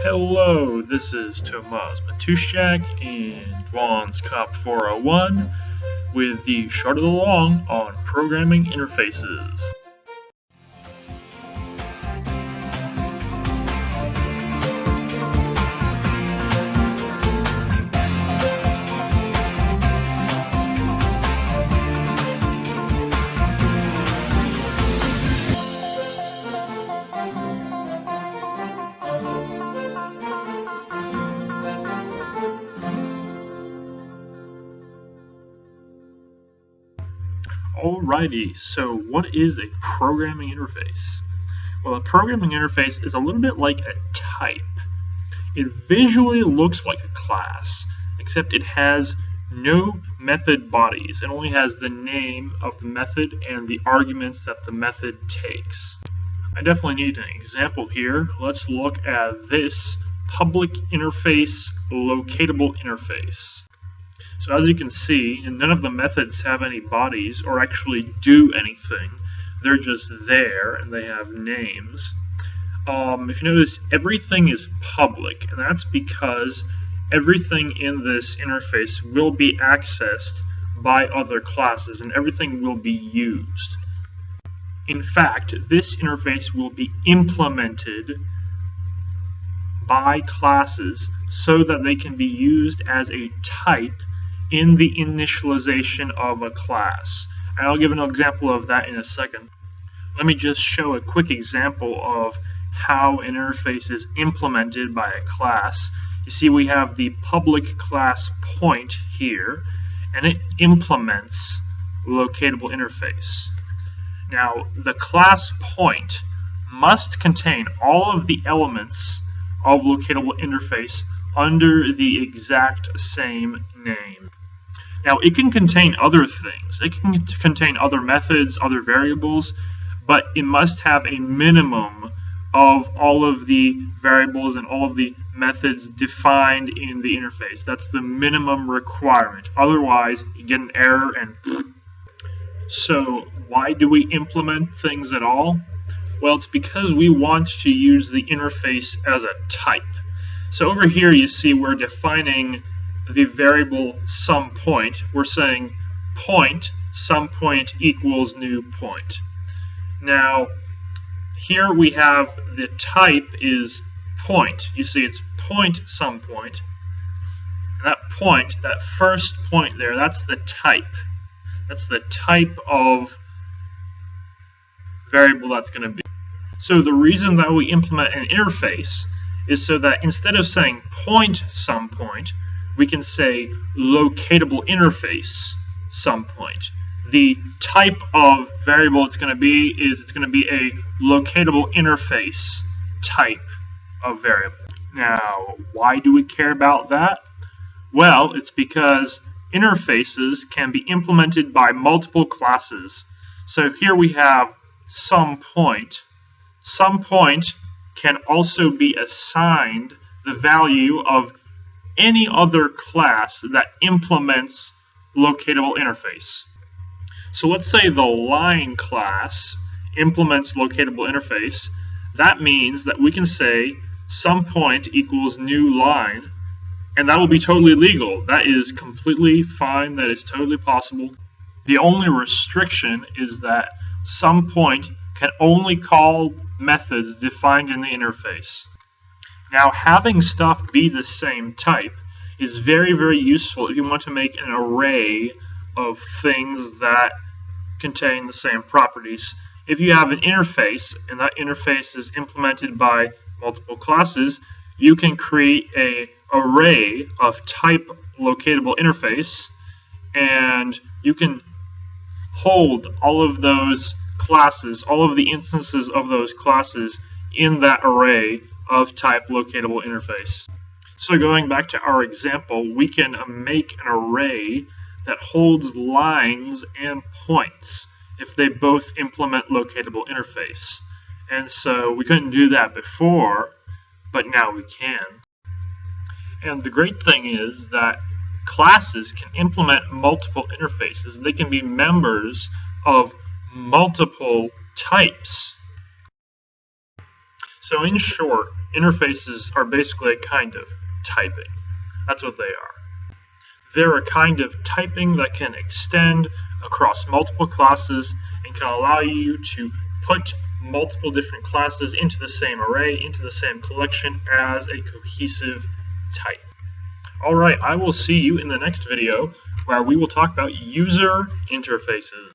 Hello, this is Tomas Matuszak in Dwan's Cop 401 with the short of the long on programming interfaces. Alrighty, so what is a programming interface? Well, a programming interface is a little bit like a type. It visually looks like a class, except it has no method bodies. It only has the name of the method and the arguments that the method takes. I definitely need an example here. Let's look at this public interface locatable interface. So as you can see, none of the methods have any bodies or actually do anything. They're just there and they have names. If you notice, everything is public, and that's because everything in this interface will be accessed by other classes and everything will be used. In fact, this interface will be implemented by classes so that they can be used as a type in the initialization of a class. And I'll give an example of that in a second. Let me just show a quick example of how an interface is implemented by a class. You see, we have the public class point here, and it implements locatable interface. Now, the class point must contain all of the elements of locatable interface under the exact same name. Now, it can contain other things. It can contain other methods, other variables, but it must have a minimum of all of the variables and all of the methods defined in the interface. That's the minimum requirement. Otherwise, you get an error and So, why do we implement things at all? Well, it's because we want to use the interface as a type. So over here you see we're defining the variable SumPoint. We're saying point SumPoint equals new point. Now here we have the type is point. You see it's point SumPoint. And that point, that first point there, that's the type. That's the type of variable that's going to be. So the reason that we implement an interface is so that instead of saying point SumPoint, we can say locatable interface SumPoint. The type of variable it's going to be is it's going to be a locatable interface type of variable. Now, why do we care about that? Well, it's because interfaces can be implemented by multiple classes. So here we have SumPoint. SumPoint can also be assigned the value of any other class that implements locatable interface. So let's say the line class implements locatable interface. That means that we can say SumPoint equals new line, and that will be totally legal. That is completely fine. That is totally possible. The only restriction is that SumPoint can only call methods defined in the interface. Now, having stuff be the same type is very, very useful if you want to make an array of things that contain the same properties. If you have an interface and that interface is implemented by multiple classes, you can create an array of type locatable interface, and you can hold all of those classes, all of the instances of those classes in that array of type locatable interface. So going back to our example, we can make an array that holds lines and points if they both implement locatable interface. And so we couldn't do that before, but now we can. And the great thing is that classes can implement multiple interfaces. They can be members of multiple types. So in short, interfaces are basically a kind of typing. That's what they are. They're a kind of typing that can extend across multiple classes and can allow you to put multiple different classes into the same array, into the same collection as a cohesive type. Alright, I will see you in the next video where we will talk about user interfaces.